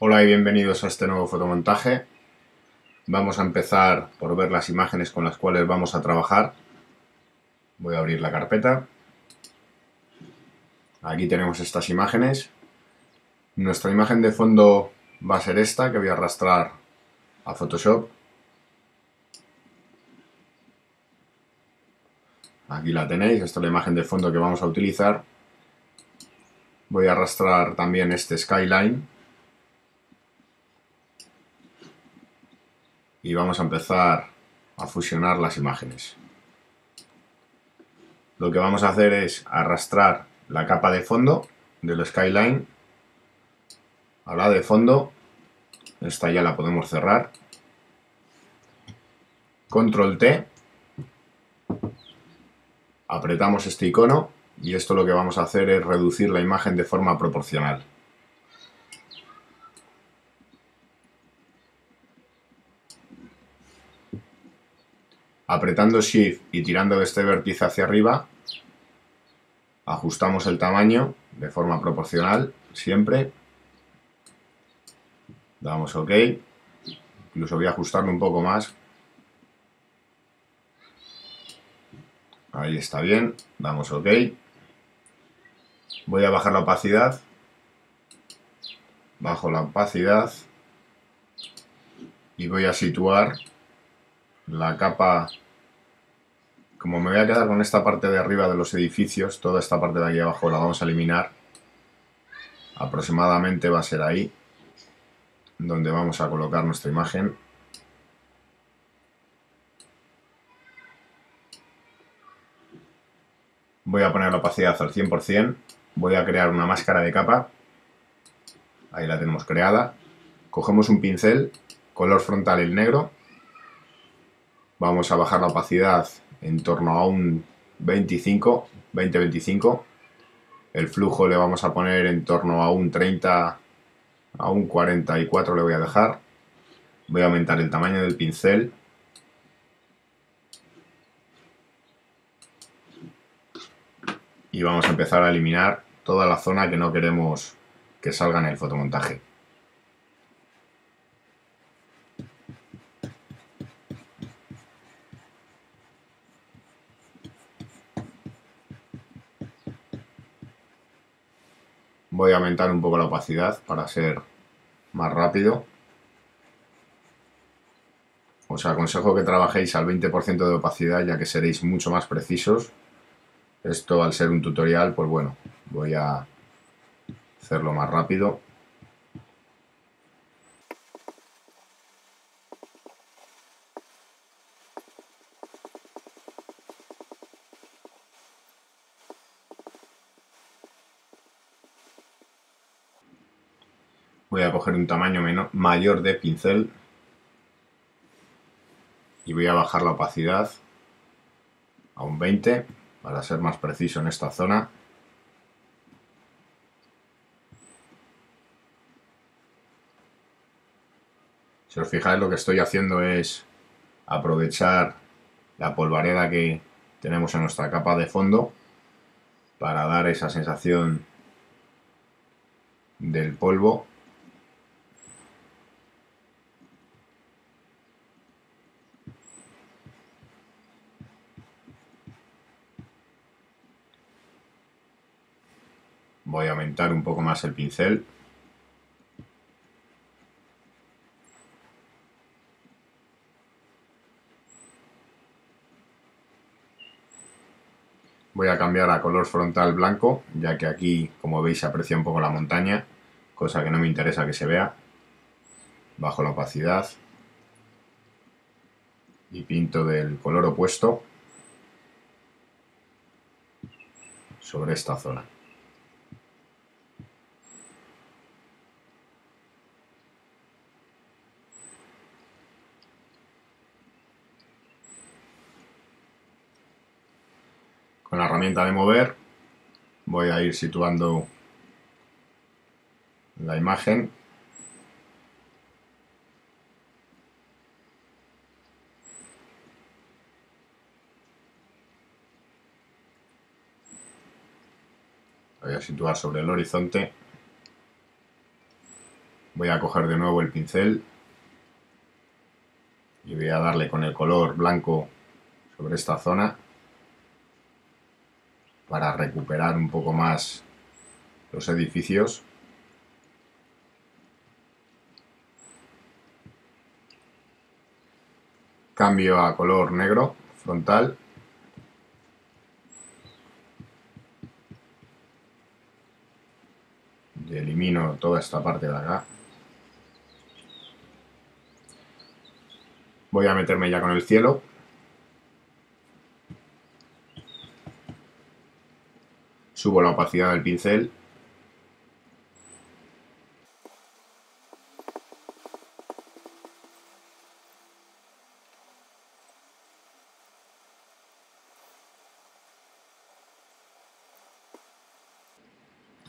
Hola y bienvenidos a este nuevo fotomontaje. Vamos a empezar por ver las imágenes con las cuales vamos a trabajar. Voy a abrir la carpeta. Aquí tenemos estas imágenes. Nuestra imagen de fondo va a ser esta, que voy a arrastrar a Photoshop. Aquí la tenéis, esta es la imagen de fondo que vamos a utilizar. Voy a arrastrar también este skyline. Y vamos a empezar a fusionar las imágenes. Lo que vamos a hacer es arrastrar la capa de fondo del skyline a la de fondo. Esta ya la podemos cerrar. Control T. Apretamos este icono y esto lo que vamos a hacer es reducir la imagen de forma proporcional. Apretando Shift y tirando de este vértice hacia arriba, ajustamos el tamaño de forma proporcional, siempre. Damos OK. Incluso voy a ajustarlo un poco más. Ahí está bien. Damos OK. Voy a bajar la opacidad. Bajo la opacidad. Y voy a situar la capa. Como me voy a quedar con esta parte de arriba de los edificios, toda esta parte de aquí abajo la vamos a eliminar. Aproximadamente va a ser ahí donde vamos a colocar nuestra imagen. Voy a poner la opacidad al 100%. Voy a crear una máscara de capa. Ahí la tenemos creada. Cogemos un pincel, color frontal el negro. Vamos a bajar la opacidad en torno a un 25, 20-25. El flujo le vamos a poner en torno a un 30, a un 44 le voy a dejar. Voy a aumentar el tamaño del pincel. Y vamos a empezar a eliminar toda la zona que no queremos que salga en el fotomontaje. Voy a aumentar un poco la opacidad para ser más rápido. Os aconsejo que trabajéis al 20% de opacidad, ya que seréis mucho más precisos. Esto, al ser un tutorial, pues bueno, voy a hacerlo más rápido. Voy a coger un tamaño mayor de pincel y voy a bajar la opacidad a un 20 para ser más preciso en esta zona. Si os fijáis, lo que estoy haciendo es aprovechar la polvareda que tenemos en nuestra capa de fondo para dar esa sensación del polvo. Voy a aumentar un poco más el pincel. Voy a cambiar a color frontal blanco, ya que aquí, como veis, se aprecia un poco la montaña, cosa que no me interesa que se vea. Bajo la opacidad y pinto del color opuesto sobre esta zona. Con la herramienta de mover voy a ir situando la imagen. Voy a situar sobre el horizonte. Voy a coger de nuevo el pincel y voy a darle con el color blanco sobre esta zona para recuperar un poco más los edificios. Cambio a color negro frontal. Y elimino toda esta parte de acá. Voy a meterme ya con el cielo. Subo la opacidad del pincel.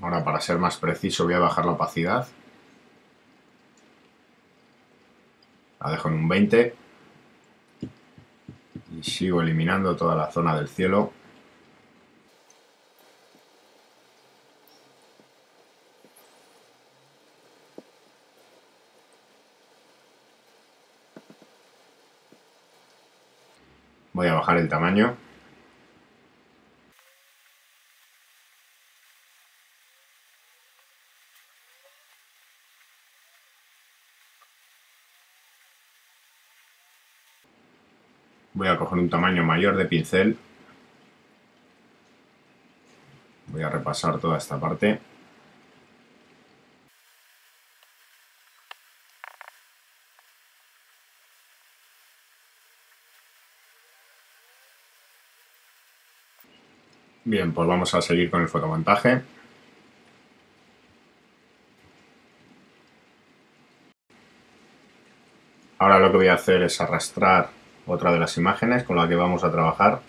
Ahora, para ser más preciso, voy a bajar la opacidad. La dejo en un 20. Y sigo eliminando toda la zona del cielo. Voy a bajar el tamaño. Voy a coger un tamaño mayor de pincel. Voy a repasar toda esta parte. Bien, pues vamos a seguir con el fotomontaje. Ahora lo que voy a hacer es arrastrar otra de las imágenes con la que vamos a trabajar,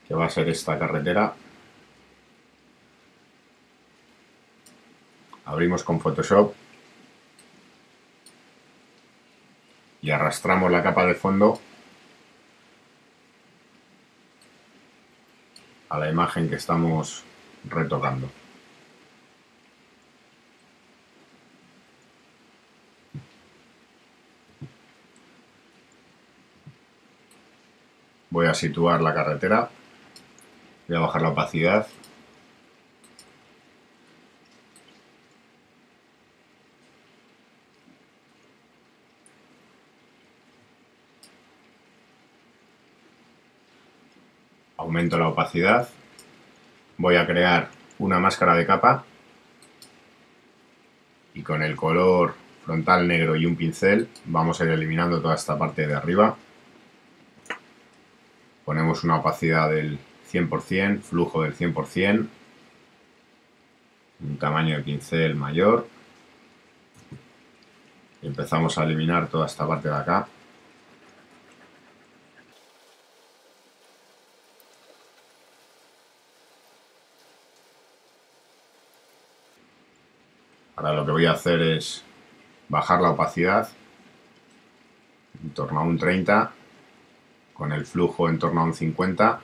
que va a ser esta carretera. Abrimos con Photoshop y arrastramos la capa de fondo a la imagen que estamos retocando. Voy a situar la carretera, voy a bajar la opacidad. Aumento la opacidad. Voy a crear una máscara de capa y con el color frontal negro y un pincel vamos a ir eliminando toda esta parte de arriba. Ponemos una opacidad del 100%, flujo del 100%, un tamaño de pincel mayor y empezamos a eliminar toda esta parte de acá. Ahora lo que voy a hacer es bajar la opacidad en torno a un 30, con el flujo en torno a un 50.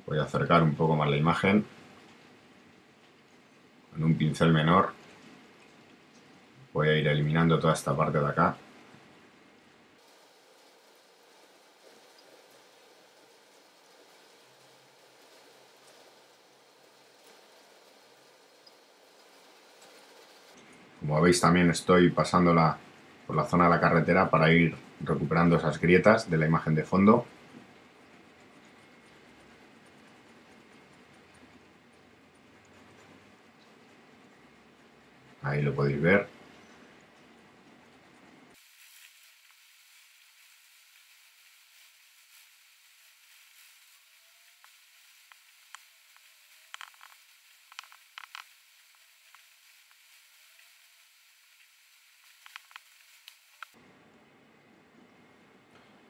Voy a acercar un poco más la imagen con un pincel menor. Voy a ir eliminando toda esta parte de acá. Como veis, también estoy pasándola por la zona de la carretera para ir recuperando esas grietas de la imagen de fondo. Ahí lo podéis ver.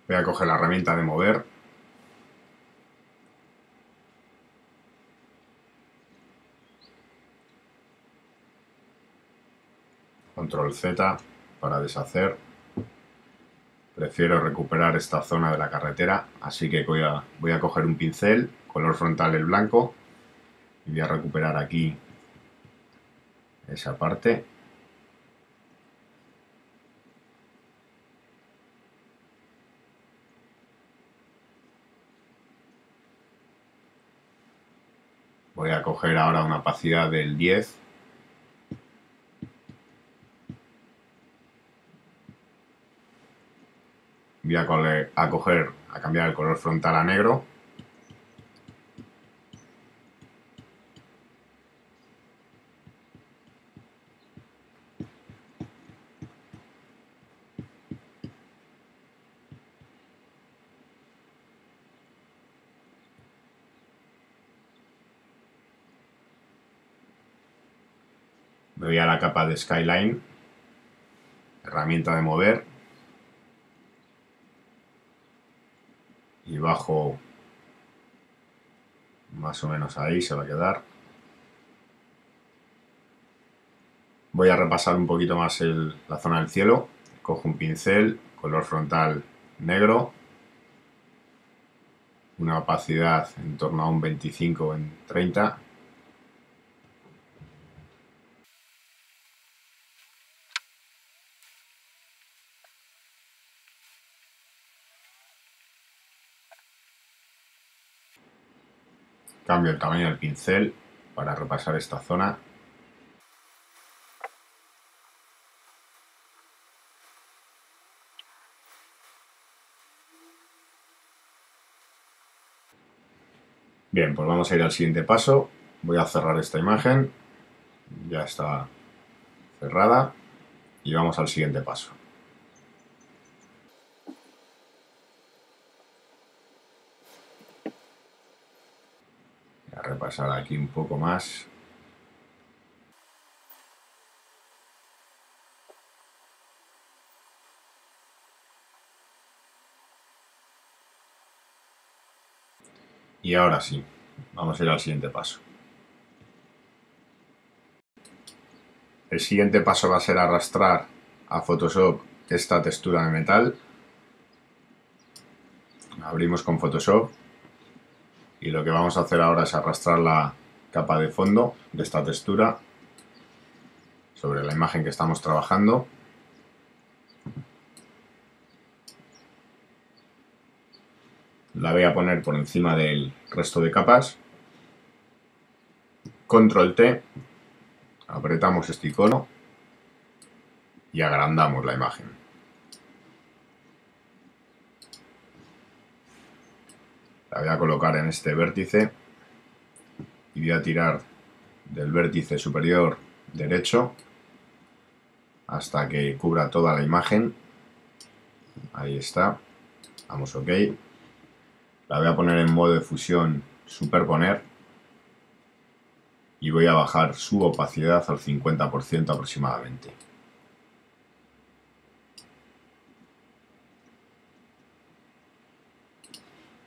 Voy a coger la herramienta de mover. Control Z para deshacer. Prefiero recuperar esta zona de la carretera, así que voy a coger un pincel, color frontal el blanco, Y voy a recuperar aquí esa parte. Voy a coger ahora una opacidad del 10. Voy a cambiar el color frontal a negro. Me voy a la capa de Skyline, herramienta de mover, y bajo más o menos ahí, se va a quedar. Voy a repasar un poquito más la zona del cielo. Cojo un pincel, color frontal negro, una opacidad en torno a un 25 o en 30. Cambio el tamaño del pincel para repasar esta zona. Bien, pues vamos a ir al siguiente paso. Voy a cerrar esta imagen. Ya está cerrada. Y vamos al siguiente paso. Voy a repasar aquí un poco más. Y ahora sí, vamos a ir al siguiente paso. El siguiente paso va a ser arrastrar a Photoshop esta textura de metal. Abrimos con Photoshop y lo que vamos a hacer ahora es arrastrar la capa de fondo de esta textura sobre la imagen que estamos trabajando. La voy a poner por encima del resto de capas. Control T, apretamos este icono y agrandamos la imagen. La voy a colocar en este vértice y voy a tirar del vértice superior derecho hasta que cubra toda la imagen. Ahí está. Damos OK. La voy a poner en modo de fusión superponer y voy a bajar su opacidad al 50% aproximadamente.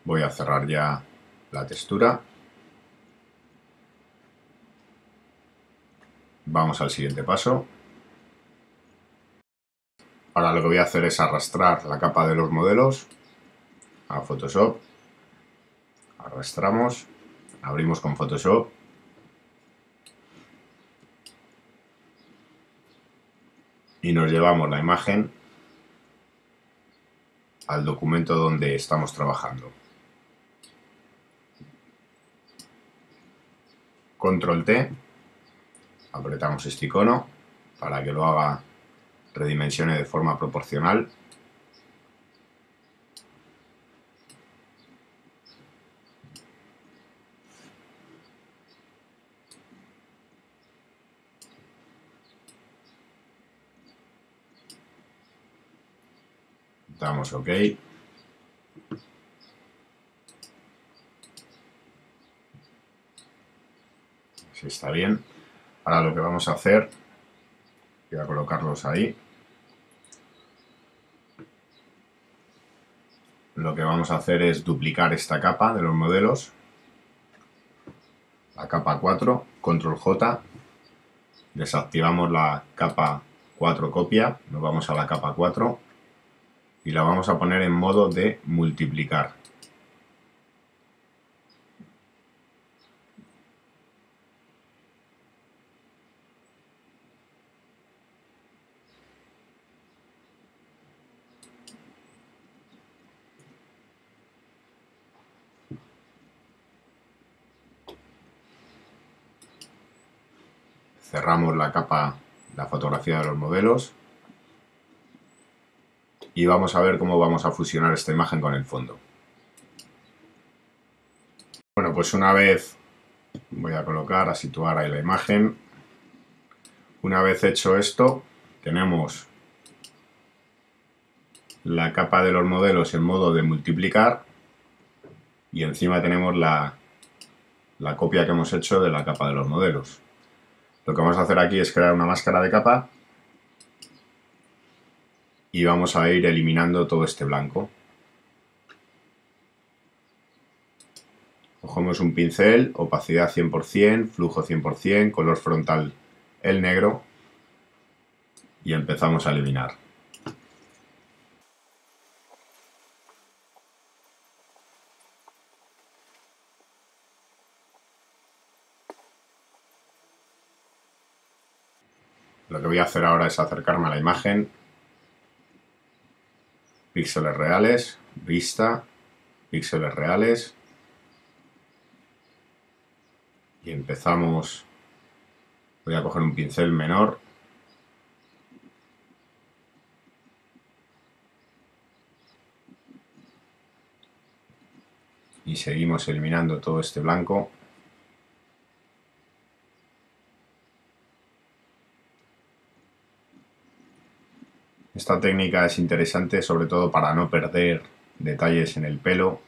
Voy a cerrar ya la textura. Vamos al siguiente paso. Ahora lo que voy a hacer es arrastrar la capa de los modelos a Photoshop. Arrastramos, abrimos con Photoshop y nos llevamos la imagen al documento donde estamos trabajando. Control T, apretamos este icono para que lo haga, redimensione de forma proporcional. Damos OK. Si está bien. Ahora lo que vamos a hacer, voy a colocarlos ahí. Lo que vamos a hacer es duplicar esta capa de los modelos. La capa 4, Control J. Desactivamos la capa 4 copia, nos vamos a la capa 4 y la vamos a poner en modo de multiplicar. Cerramos la capa, la fotografía de los modelos y vamos a ver cómo vamos a fusionar esta imagen con el fondo. Bueno, pues una vez voy a colocar, a situar ahí la imagen. Una vez hecho esto, tenemos la capa de los modelos en modo de multiplicar y encima tenemos la copia que hemos hecho de la capa de los modelos. Lo que vamos a hacer aquí es crear una máscara de capa y vamos a ir eliminando todo este blanco. Cogemos un pincel, opacidad 100%, flujo 100%, color frontal el negro y empezamos a eliminar. Lo que voy a hacer ahora es acercarme a la imagen, píxeles reales, vista, píxeles reales y empezamos. Voy a coger un pincel menor y seguimos eliminando todo este blanco. Esta técnica es interesante sobre todo para no perder detalles en el pelo,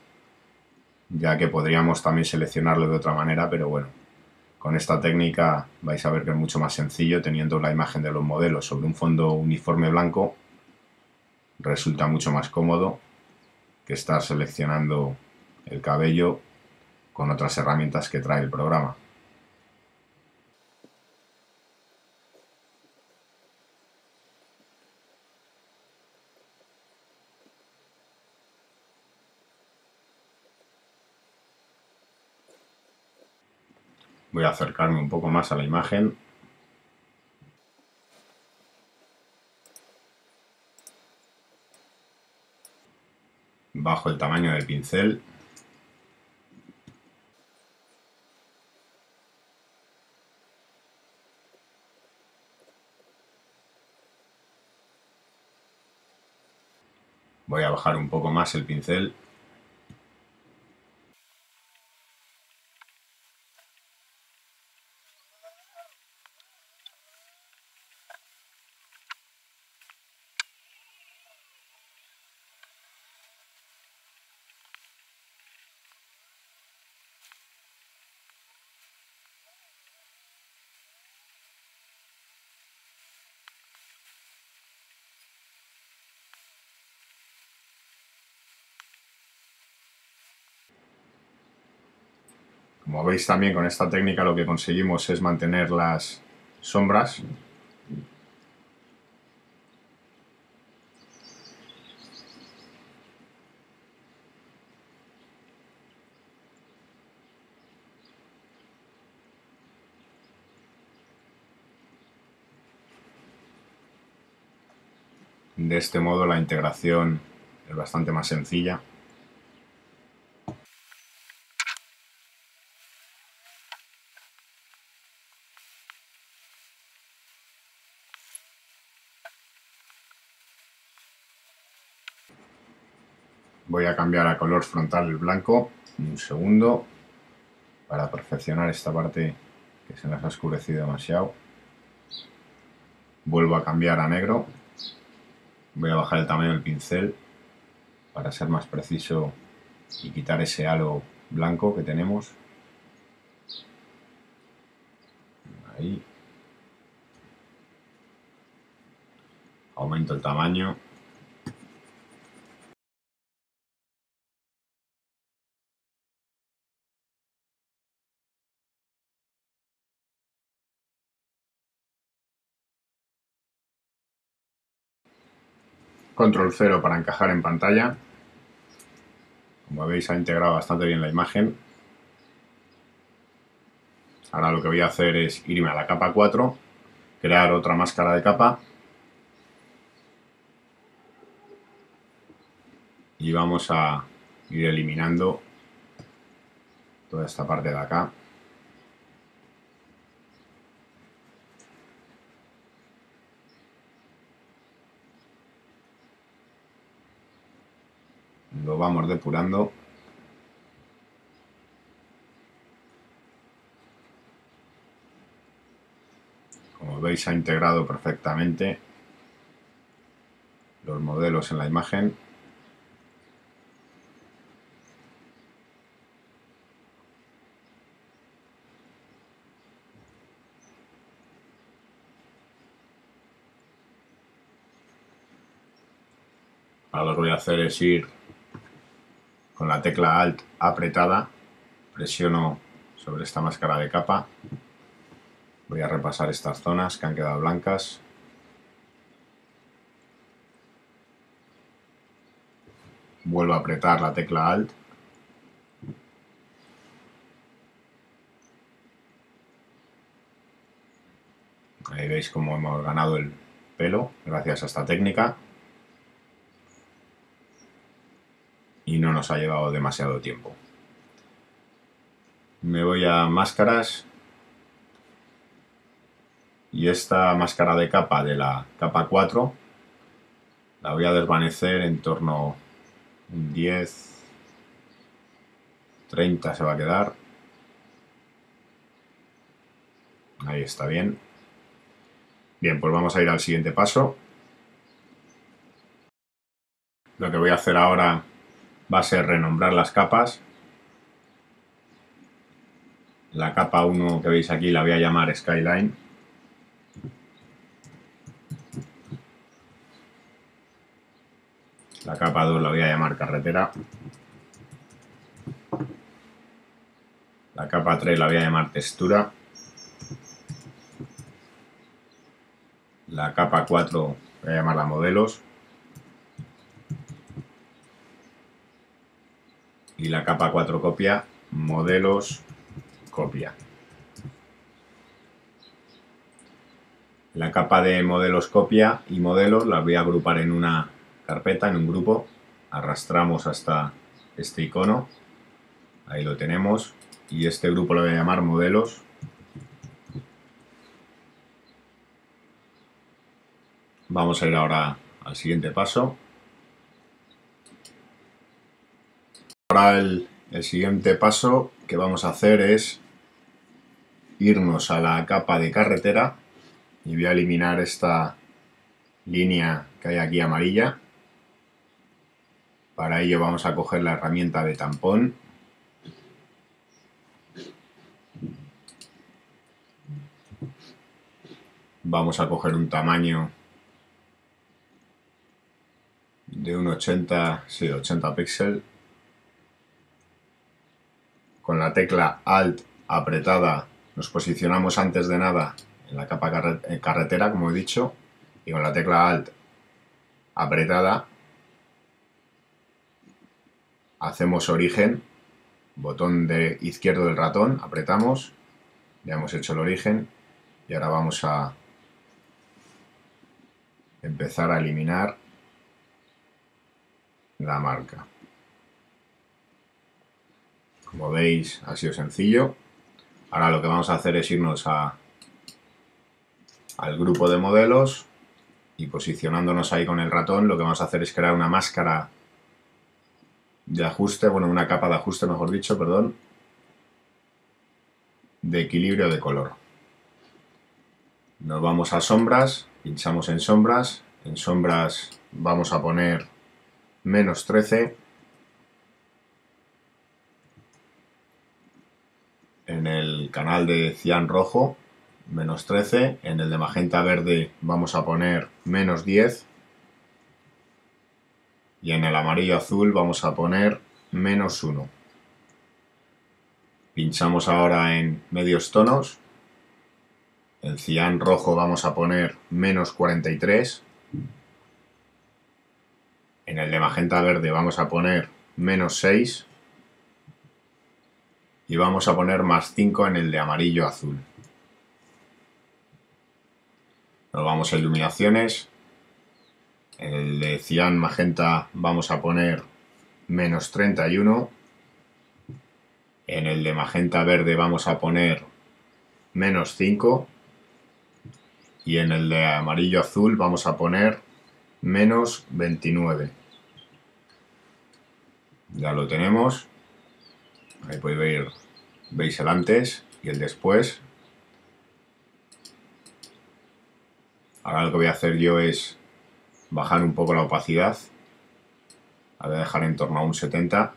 ya que podríamos también seleccionarlo de otra manera, pero bueno, con esta técnica vais a ver que es mucho más sencillo. Teniendo la imagen de los modelos sobre un fondo uniforme blanco, resulta mucho más cómodo que estar seleccionando el cabello con otras herramientas que trae el programa. Voy a acercarme un poco más a la imagen. Bajo el tamaño del pincel. Voy a bajar un poco más el pincel. Como veis también con esta técnica lo que conseguimos es mantener las sombras. De este modo la integración es bastante más sencilla. Voy a cambiar a color frontal el blanco, un segundo, para perfeccionar esta parte que se nos ha oscurecido demasiado. Vuelvo a cambiar a negro. Voy a bajar el tamaño del pincel para ser más preciso y quitar ese halo blanco que tenemos. Ahí. Aumento el tamaño. Control 0 para encajar en pantalla. Como veis ha integrado bastante bien la imagen. Ahora lo que voy a hacer es irme a la capa 4, crear otra máscara de capa y vamos a ir eliminando toda esta parte de acá. Lo vamos depurando. Como veis, ha integrado perfectamente los modelos en la imagen. Ahora lo que voy a hacer es ir con la tecla Alt apretada, presiono sobre esta máscara de capa. Voy a repasar estas zonas que han quedado blancas. Vuelvo a apretar la tecla Alt. Ahí veis cómo hemos ganado el pelo gracias a esta técnica. Y no nos ha llevado demasiado tiempo. Me voy a máscaras. Y esta máscara de capa de la capa 4 la voy a desvanecer en torno a un 10, 30 se va a quedar. Ahí está bien. Bien, pues vamos a ir al siguiente paso. Lo que voy a hacer ahora va a ser renombrar las capas. La capa 1 que veis aquí la voy a llamar Skyline. La capa 2 la voy a llamar Carretera. La capa 3 la voy a llamar Textura. La capa 4 voy a llamarla Modelos. Y la capa 4 copia, Modelos, copia. La capa de modelos copia y modelos las voy a agrupar en una carpeta, en un grupo. Arrastramos hasta este icono. Ahí lo tenemos. Y este grupo lo voy a llamar modelos. Vamos a ir ahora al siguiente paso. Ahora el siguiente paso que vamos a hacer es irnos a la capa de carretera y voy a eliminar esta línea que hay aquí amarilla. Para ello vamos a coger la herramienta de tampón. Vamos a coger un tamaño de un 80 píxeles. Con la tecla Alt apretada nos posicionamos antes de nada en la capa carretera, como he dicho, y con la tecla Alt apretada hacemos origen, botón de izquierdo del ratón, apretamos, ya hemos hecho el origen y ahora vamos a empezar a eliminar la marca. Como veis, ha sido sencillo. Ahora lo que vamos a hacer es irnos al grupo de modelos y posicionándonos ahí con el ratón, lo que vamos a hacer es crear una máscara de ajuste, bueno, una capa de ajuste, mejor dicho, perdón, de equilibrio de color. Nos vamos a sombras, pinchamos en sombras vamos a poner menos 13. En el canal de cian rojo, menos 13. En el de magenta verde vamos a poner menos 10. Y en el amarillo azul vamos a poner menos 1. Pinchamos ahora en medios tonos. En cian rojo vamos a poner menos 43. En el de magenta verde vamos a poner menos 6. Y vamos a poner más 5 en el de amarillo azul. Nos vamos a iluminaciones. En el de cian magenta vamos a poner menos 31. En el de magenta verde vamos a poner menos 5. Y en el de amarillo azul vamos a poner menos 29. Ya lo tenemos. Ahí podéis ver, veis el antes y el después. Ahora lo que voy a hacer yo es bajar un poco la opacidad. La voy a dejar en torno a un 70.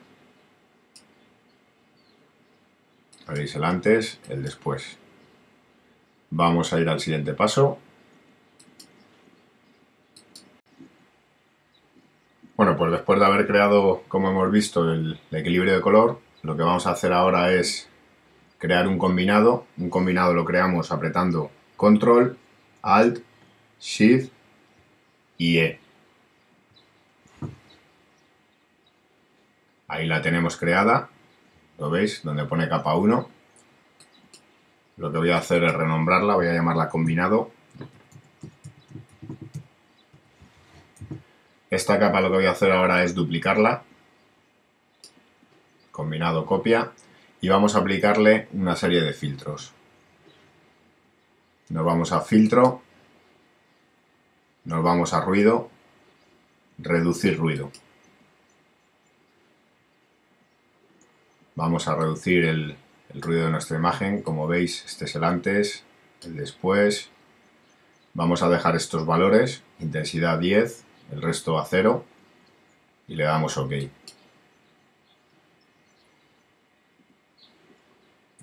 Veis el antes, el después. Vamos a ir al siguiente paso. Bueno, pues después de haber creado, como hemos visto, el equilibrio de color, lo que vamos a hacer ahora es crear un combinado. Un combinado lo creamos apretando Control, Alt, Shift y E. Ahí la tenemos creada. ¿Lo veis? Donde pone capa 1. Lo que voy a hacer es renombrarla. Voy a llamarla combinado. Esta capa lo que voy a hacer ahora es duplicarla. Combinado copia. Y vamos a aplicarle una serie de filtros. Nos vamos a filtro. Nos vamos a ruido. Reducir ruido. Vamos a reducir el ruido de nuestra imagen. Como veis, este es el antes, el después. Vamos a dejar estos valores, intensidad 10, el resto a 0 y le damos OK.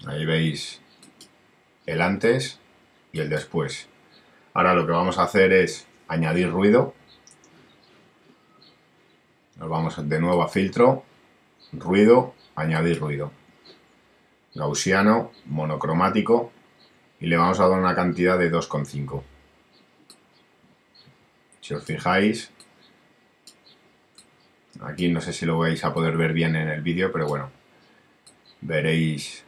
Ahí veis el antes y el después. Ahora lo que vamos a hacer es añadir ruido. Nos vamos de nuevo a filtro, ruido, añadir ruido. Gaussiano, monocromático y le vamos a dar una cantidad de 2,5. Si os fijáis, aquí no sé si lo vais a poder ver bien en el vídeo, pero bueno, veréis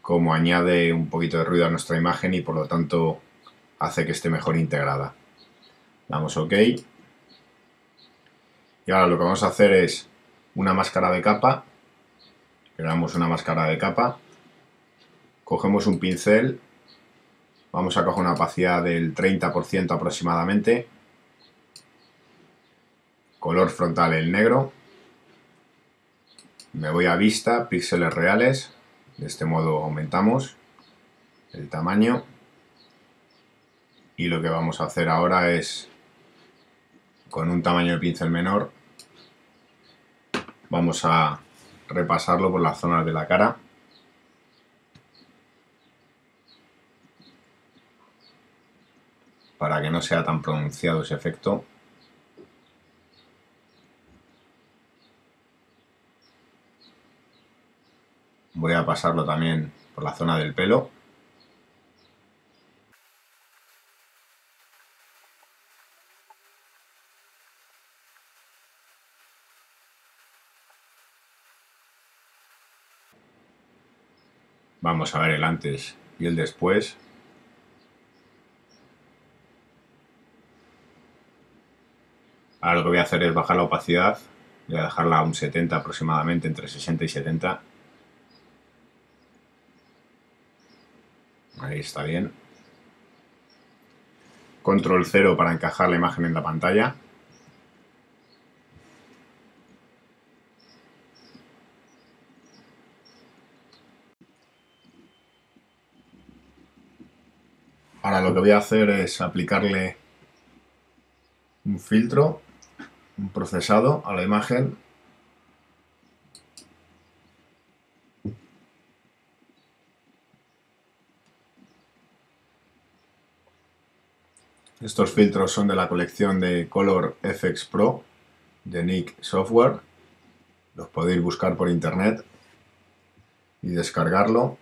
cómo añade un poquito de ruido a nuestra imagen y por lo tanto hace que esté mejor integrada. Damos OK. Y ahora lo que vamos a hacer es una máscara de capa. Creamos una máscara de capa. Cogemos un pincel. Vamos a coger una opacidad del 30% aproximadamente. Color frontal el negro. Me voy a vista, píxeles reales. De este modo aumentamos el tamaño. Y lo que vamos a hacer ahora es, con un tamaño de pincel menor, vamos a repasarlo por las zonas de la cara. Para que no sea tan pronunciado ese efecto. Voy a pasarlo también por la zona del pelo. Vamos a ver el antes y el después. Ahora lo que voy a hacer es bajar la opacidad. Voy a dejarla a un 70 aproximadamente, entre 60 y 70. Ahí está bien. Control 0 para encajar la imagen en la pantalla. Ahora lo que voy a hacer es aplicarle un filtro, un procesado a la imagen. Estos filtros son de la colección de Color Efex Pro de Nik Software. Los podéis buscar por internet y descargarlo.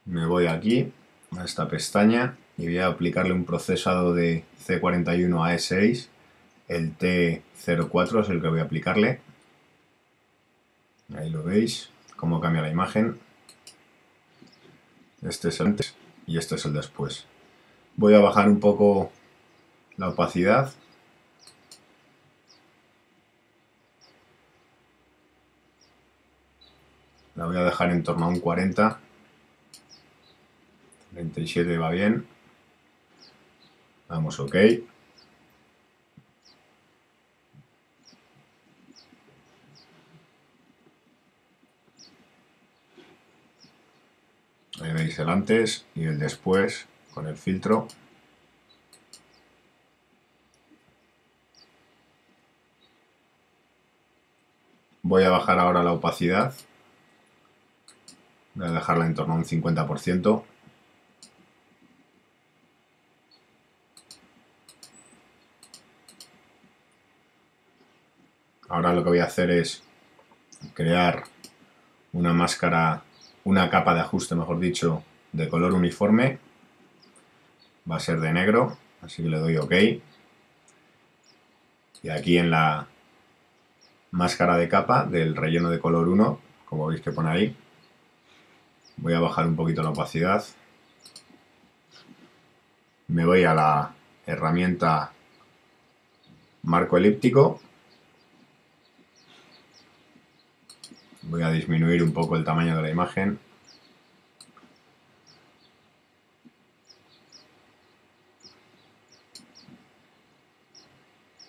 Me voy aquí a esta pestaña y voy a aplicarle un procesado de C41AE6. El T04 es el que voy a aplicarle. Ahí lo veis, cómo cambia la imagen. Este es el antes y este es el después. Voy a bajar un poco la opacidad. La voy a dejar en torno a un 40. 37 va bien. Damos OK. Ahí veis el antes y el después con el filtro. Voy a bajar ahora la opacidad. Voy a dejarla en torno a un 50%. Ahora lo que voy a hacer es crear una máscara, una capa de ajuste, mejor dicho, de color uniforme. Va a ser de negro, así que le doy OK. Y aquí en la máscara de capa del relleno de color 1, como veis que pone ahí, voy a bajar un poquito la opacidad. Me voy a la herramienta marco elíptico. Voy a disminuir un poco el tamaño de la imagen.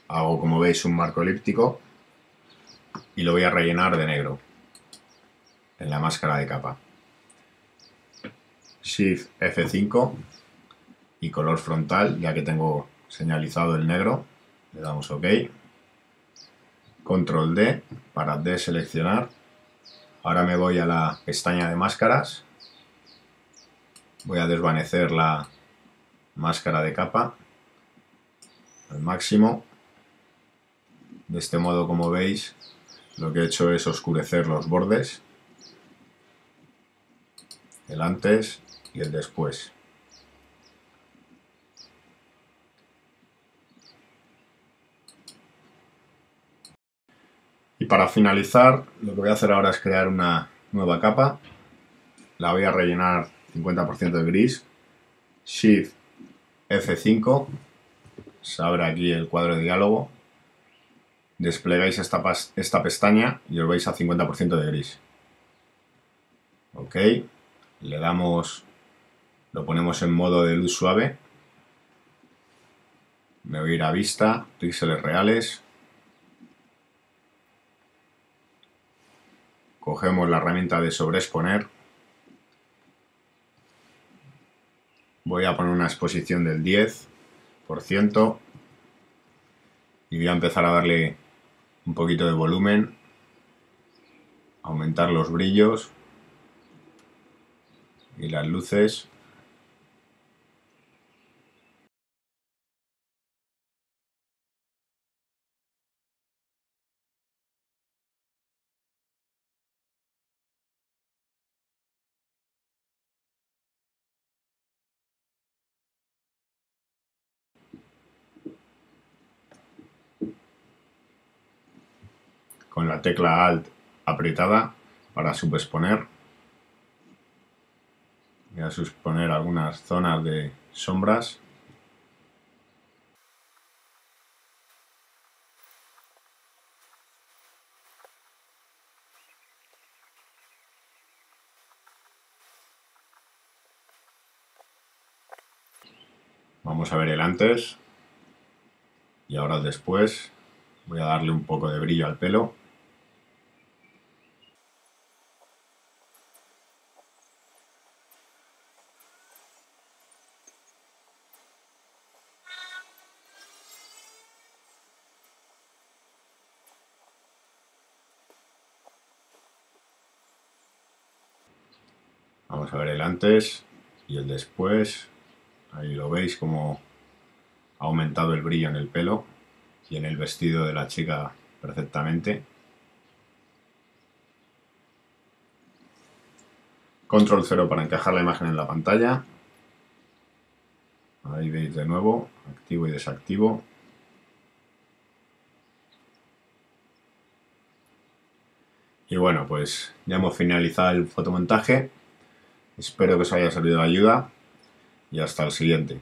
Hago, como veis, un marco elíptico y lo voy a rellenar de negro en la máscara de capa. Shift F5 y color frontal, ya que tengo señalizado el negro. Le damos OK. Control D para deseleccionar. Ahora me voy a la pestaña de máscaras. Voy a desvanecer la máscara de capa al máximo. De este modo, como veis, lo que he hecho es oscurecer los bordes, el antes y el después. Y para finalizar, lo que voy a hacer ahora es crear una nueva capa. La voy a rellenar 50% de gris. Shift F5. Se abre aquí el cuadro de diálogo. Desplegáis esta pestaña y os vais a 50% de gris. OK. Le damos, lo ponemos en modo de luz suave. Me voy a ir a vista, píxeles reales. Cogemos la herramienta de sobreexponer. Voy a poner una exposición del 10% y voy a empezar a darle un poquito de volumen, aumentar los brillos y las luces. Con la tecla Alt apretada para subexponer. Voy a subexponer algunas zonas de sombras. Vamos a ver el antes y ahora el después. Voy a darle un poco de brillo al pelo. Vamos a ver el antes y el después. Ahí lo veis como ha aumentado el brillo en el pelo y en el vestido de la chica perfectamente. Control 0 para encajar la imagen en la pantalla. Ahí veis de nuevo, activo y desactivo. Y bueno, pues ya hemos finalizado el fotomontaje. Espero que os haya servido de ayuda y hasta el siguiente.